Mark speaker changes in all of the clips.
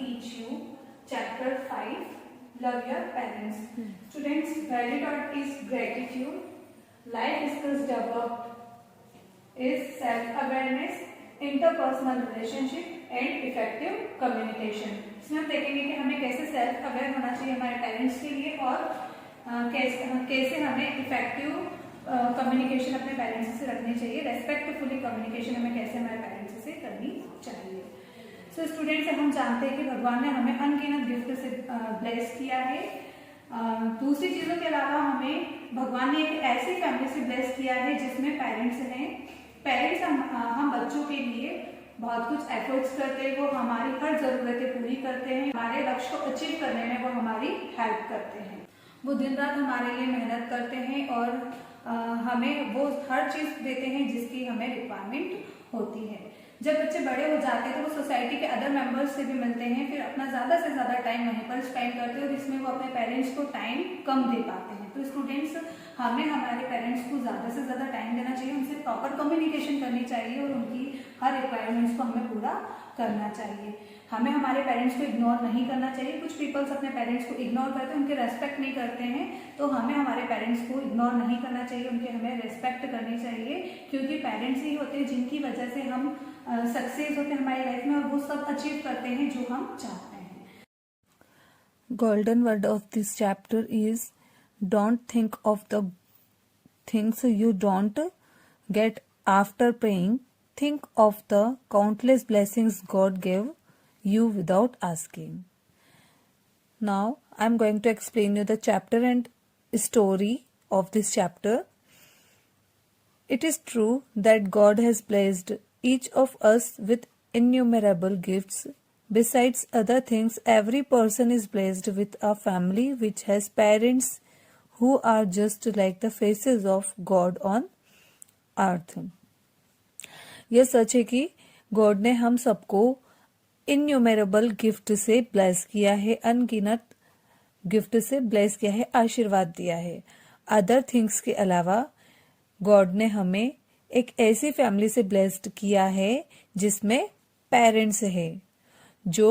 Speaker 1: teach you chapter 5, Love Your Parents. Students, value taught is gratitude. Life skills developed is self-awareness, interpersonal relationship and effective communication. इसमें हम देखेंगे कि हमें कैसे self aware होना चाहिए हमारे पेरेंट्स के लिए और कैसे हमें इफेक्टिव कम्युनिकेशन अपने पेरेंट्स से रखनी चाहिए, रेस्पेक्टफुली कम्युनिकेशन हमें कैसे हमारे पेरेंट्स से करनी चाहिए। सो स्टूडेंट्स, हम जानते हैं कि भगवान ने हमें अनगिनत गिफ्ट से ब्लेस किया है। दूसरी चीजों के अलावा हमें भगवान ने एक ऐसी फैमिली से ब्लेस किया है जिसमें पेरेंट्स हैं। पेरेंट्स हम बच्चों के लिए बहुत कुछ एफर्ट्स करते हैं, वो हमारी हर जरूरतें पूरी करते हैं, हमारे लक्ष्य को अचीव करने में वो हमारी हेल्प करते हैं। वो दिन रात हमारे लिए मेहनत करते हैं और हमें वो हर चीज देते हैं जिसकी हमें रिक्वायरमेंट होती है। जब बच्चे बड़े हो जाते हैं तो वो सोसाइटी के अदर मेंबर्स से भी मिलते हैं, फिर अपना ज्यादा से ज्यादा टाइम वहीं पर स्पेंड करते हैं और इसमें वो अपने पेरेंट्स को टाइम कम दे पाते हैं। तो स्टूडेंट्स, हमें हमारे पेरेंट्स को ज्यादा से ज्यादा टाइम देना चाहिए, उनसे प्रॉपर कम्युनिकेशन करनी चाहिए और उनकी हर रिक्वायरमेंट्स को हमें पूरा करना चाहिए। हमें हमारे पेरेंट्स को इग्नोर नहीं करना चाहिए। कुछ पीपल्स अपने पेरेंट्स को इग्नोर करते हैं, उनके रेस्पेक्ट नहीं करते हैं, तो हमें हमारे पेरेंट्स को इग्नोर नहीं करना चाहिए, उनके हमें रेस्पेक्ट करनी चाहिए, क्योंकि पेरेंट्स ही होते हैं जिनकी वजह से हम सक्सेस होते हैं हमारी लाइफ में और वो सब अचीव करते हैं जो हम चाहते हैं।
Speaker 2: Golden word of this chapter is don't think of the things you don't get after praying. Think of the countless blessings God gave you without asking. Now I'm going to explain you the chapter and story of this chapter. It is true that God has blessed each of us with innumerable gifts. Besides other things, every person is blessed with a family which has parents who are just like the faces of God on earth. यह सच है कि God ने हम सबको innumerable gift से bless किया है, अनगिनत गिफ्ट से ब्लेस किया है, आशीर्वाद दिया है। अदर थिंग्स के अलावा गॉड ने हमें एक ऐसी फैमिली से ब्लेस्ड किया है जिसमें पेरेंट्स है जो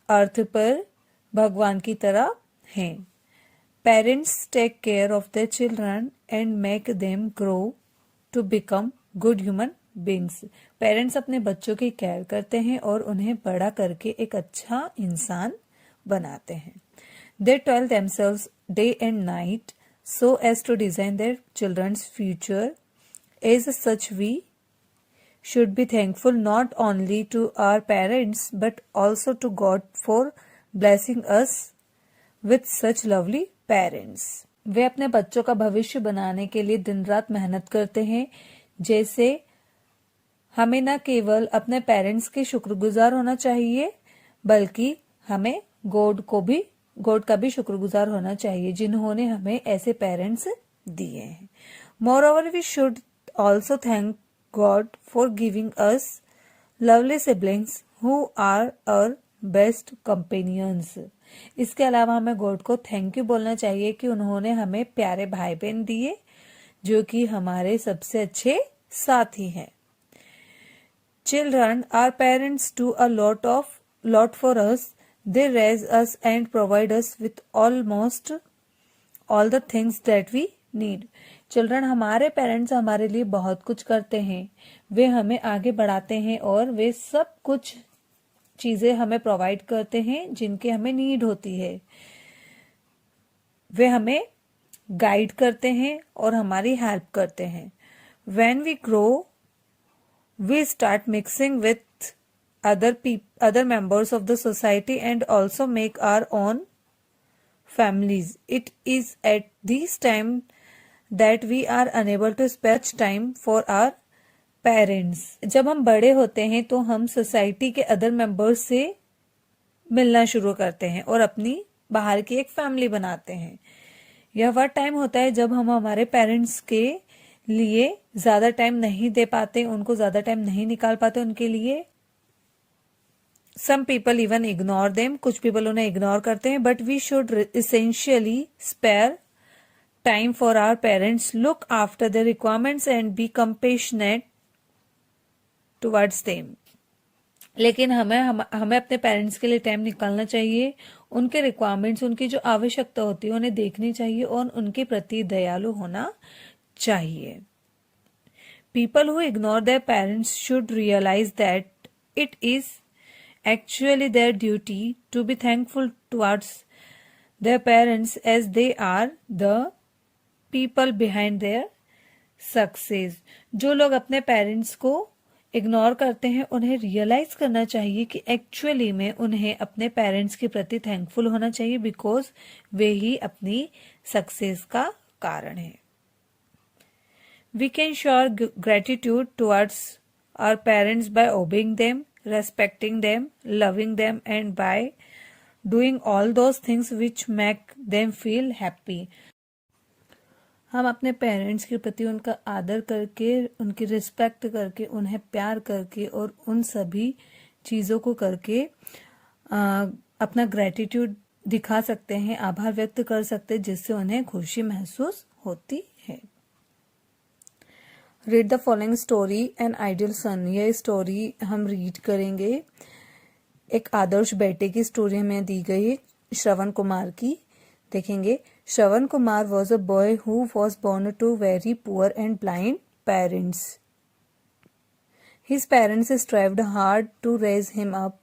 Speaker 2: अर्थ पर भगवान की तरह हैं। Parents take care of their children and make them grow to become good human beings. Parents अपने बच्चों की केयर करते हैं और उन्हें बड़ा करके एक अच्छा इंसान बनाते हैं। They toil themselves day and night so as to design their children's future. As such, we should be thankful not only to our parents but also to God for blessing us with such lovely parents. वे अपने बच्चों का भविष्य बनाने के लिए दिन रात मेहनत करते हैं। जैसे हमें न केवल अपने पेरेंट्स के शुक्रगुजार होना चाहिए बल्कि हमें गॉड का भी शुक्रगुजार होना चाहिए जिन्होंने हमें ऐसे पेरेंट्स दिए हैं। Moreover we should also thank God for giving us lovely siblings who are our best companions. इसके अलावा हमें गॉड को थैंक यू बोलना चाहिए कि उन्होंने हमें प्यारे भाई बहन दिए जो कि हमारे सबसे अच्छे साथी हैं। Children, our parents do a lot for us. They raise us and provide us with almost all the things that we need. Children, हमारे पेरेंट्स हमारे लिए बहुत कुछ करते हैं। वे हमें आगे बढ़ाते हैं और वे सब कुछ चीजें हमें प्रोवाइड करते हैं जिनके हमें नीड होती है। वे हमें गाइड करते हैं और हमारी हेल्प करते हैं। When we grow, we start mixing with other members of the society and also make our own families. It is at this time that we are unable to spare time for our parents. जब हम बड़े होते हैं तो हम society के other members से मिलना शुरू करते हैं और अपनी बाहर की एक फैमिली बनाते हैं। यह वह टाइम होता है जब हम हमारे पेरेंट्स के लिए ज्यादा टाइम नहीं दे पाते, उनको ज्यादा टाइम नहीं निकाल पाते उनके लिए। Some people even ignore them, कुछ पीपल उन्हें इग्नोर करते हैं। But we should essentially spare time for our parents, look after their requirements and be compassionate towards them. लेकिन हमें अपने पेरेंट्स के लिए टाइम निकालना चाहिए, उनके रिक्वायरमेंट्स, उनकी जो आवश्यकता होती है उन्हें देखनी चाहिए और उनके प्रति दयालु होना चाहिए. People who ignore their parents should realize that it is actually their duty to be thankful towards their parents as they are the people behind their success. जो लोग अपने पेरेंट्स को इग्नोर करते हैं उन्हें रियलाइज करना चाहिए कि एक्चुअली में उन्हें अपने पेरेंट्स के प्रति थैंकफुल होना चाहिए, बिकॉज वे ही अपनी सक्सेस का कारण है. We can show gratitude towards our parents by obeying them, respecting them, loving them and by doing all those things which make them feel happy. हम अपने पेरेंट्स के प्रति उनका आदर करके, उनकी रिस्पेक्ट करके, उन्हें प्यार करके और उन सभी चीज़ों को करके अपना ग्रेटिट्यूड दिखा सकते हैं, आभार व्यक्त कर सकते हैं, जिससे उन्हें खुशी महसूस होती है. Read the following story an ideal son. यह स्टोरी हम रीड करेंगे. एक आदर्श बेटे की स्टोरी हमें दी गई श्रवण कुमार की. देखेंगे. Shravan Kumar was a boy who was born to very poor and blind parents. His parents strived hard to raise him up.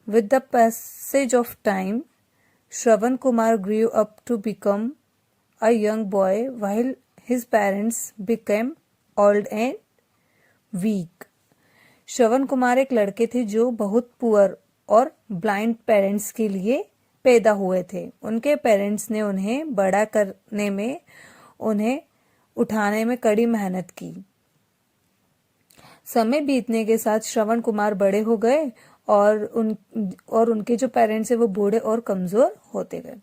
Speaker 2: With the passage of time, Shravan Kumar grew up to become a young boy while his parents became old and weak. Shravan Kumar एक लड़के थे जो बहुत poor और blind parents के लिए पैदा हुए थे. उनके पेरेंट्स ने उन्हें बड़ा करने में, उन्हें उठाने में कड़ी मेहनत की. समय बीतने के साथ श्रवण कुमार बड़े हो गए और उनके जो पेरेंट्स है वो बूढ़े और कमजोर होते गए.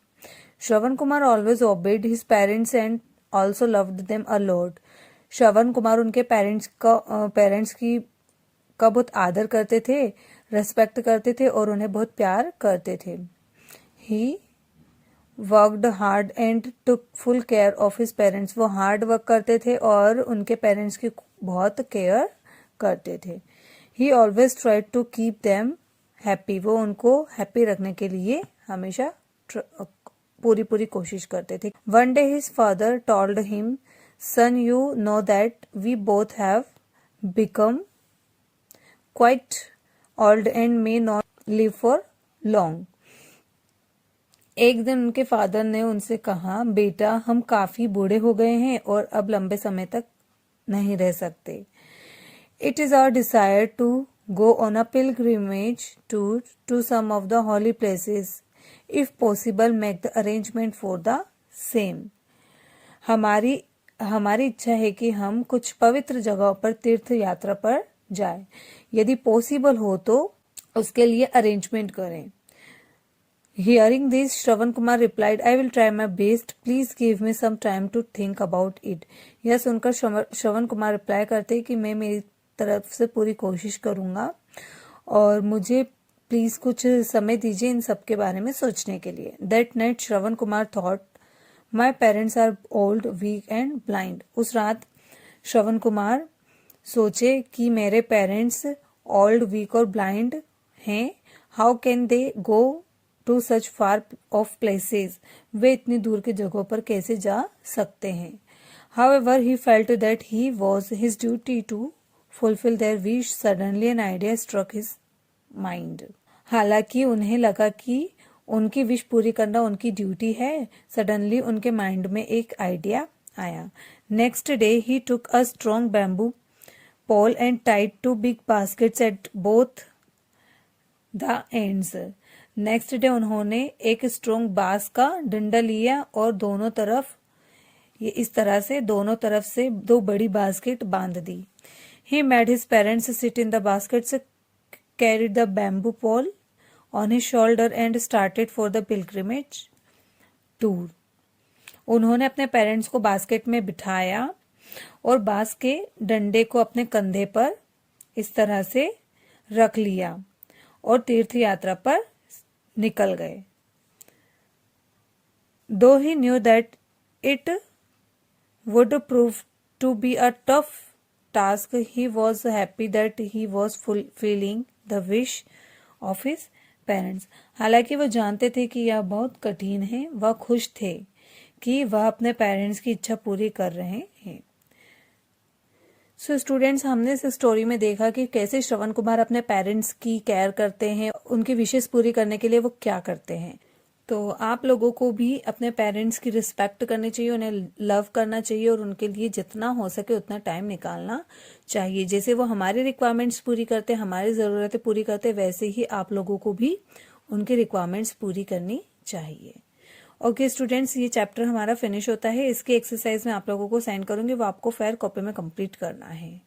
Speaker 2: Shravan Kumar always obeyed his parents and also loved them a lot. Shravan Kumar उनके पेरेंट्स की का बहुत आदर करते थे, रेस्पेक्ट करते थे और उन्हें बहुत प्यार करते थे. He worked hard and took full care of his parents. वो हार्ड वर्क करते थे और उनके पेरेंट्स की बहुत केयर करते थे. He always tried to keep them happy. वो उनको हैप्पी रखने के लिए हमेशा पूरी कोशिश करते थे. One day his father told him, "Son, you know that we both have become quite old and may not live for long." एक दिन उनके फादर ने उनसे कहा, बेटा हम काफी बूढ़े हो गए हैं और अब लंबे समय तक नहीं रह सकते. It is our desire to go on a pilgrimage tour to some of the holy places. If possible make the arrangement for the same. हमारी इच्छा है कि हम कुछ पवित्र जगहों पर तीर्थ यात्रा पर जाए. यदि पॉसिबल हो तो उसके लिए अरेंजमेंट करें. Hearing this, Shravan Kumar replied, "I will try my best. Please give me some time to think about it." यह सुनकर श्रवण कुमार रिप्लाई करते कि मैं मेरी तरफ से पूरी कोशिश करूंगा और मुझे प्लीज कुछ समय दीजिए इन सब के बारे में सोचने के लिए. That night, Shravan Kumar thought, "My parents are old, weak and blind." उस रात श्रवण कुमार सोचे कि मेरे पेरेंट्स ओल्ड, वीक और ब्लाइंड हैं. How can they go to such far off places. वे इतनी दूर की जगहों पर कैसे जा सकते हैं. However, he felt that he was his duty to fulfill their wish. Suddenly an idea struck his mind. हालांकि उन्हें लगा कि उनकी विश पूरी करना उनकी ड्यूटी है. सडनली उनके माइंड में एक आइडिया आया. Next day he took a strong bamboo pole and tied two big baskets at both the ends. Next day उन्होंने एक स्ट्रॉन्ग बांस का डंडा लिया और दोनों तरफ ये इस तरह से दोनों तरफ से दो बड़ी बास्केट बांध दी. He made his parents sit in the baskets, carried the bamboo pole on his shoulder and started for the pilgrimage tour. उन्होंने अपने पेरेंट्स को बास्केट में बिठाया और बांस के डंडे को अपने कंधे पर इस तरह से रख लिया और तीर्थ यात्रा पर निकल गए. Though he knew that it would prove to be a tough task, he was happy that he was fulfilling the wish of his parents. हालांकि वह जानते थे कि यह बहुत कठिन है, वह खुश थे कि वह अपने पेरेंट्स की इच्छा पूरी कर रहे हैं। सो स्टूडेंट्स, हमने इस स्टोरी में देखा कि कैसे श्रवण कुमार अपने पेरेंट्स की केयर करते हैं, उनकी विशेष पूरी करने के लिए वो क्या करते हैं। तो आप लोगों को भी अपने पेरेंट्स की रिस्पेक्ट करनी चाहिए, उन्हें लव करना चाहिए और उनके लिए जितना हो सके उतना टाइम निकालना चाहिए। जैसे वो हमारी रिक्वायरमेंट्स पूरी करते, हमारी ज़रूरतें पूरी करते, वैसे ही आप लोगों को भी उनकी रिक्वायरमेंट्स पूरी करनी चाहिए। ओके स्टूडेंट्स, ये चैप्टर हमारा फिनिश होता है। इसकी एक्सरसाइज मैं आप लोगों को सेंड करूंगी, वो आपको फेयर कॉपी में कंप्लीट करना है।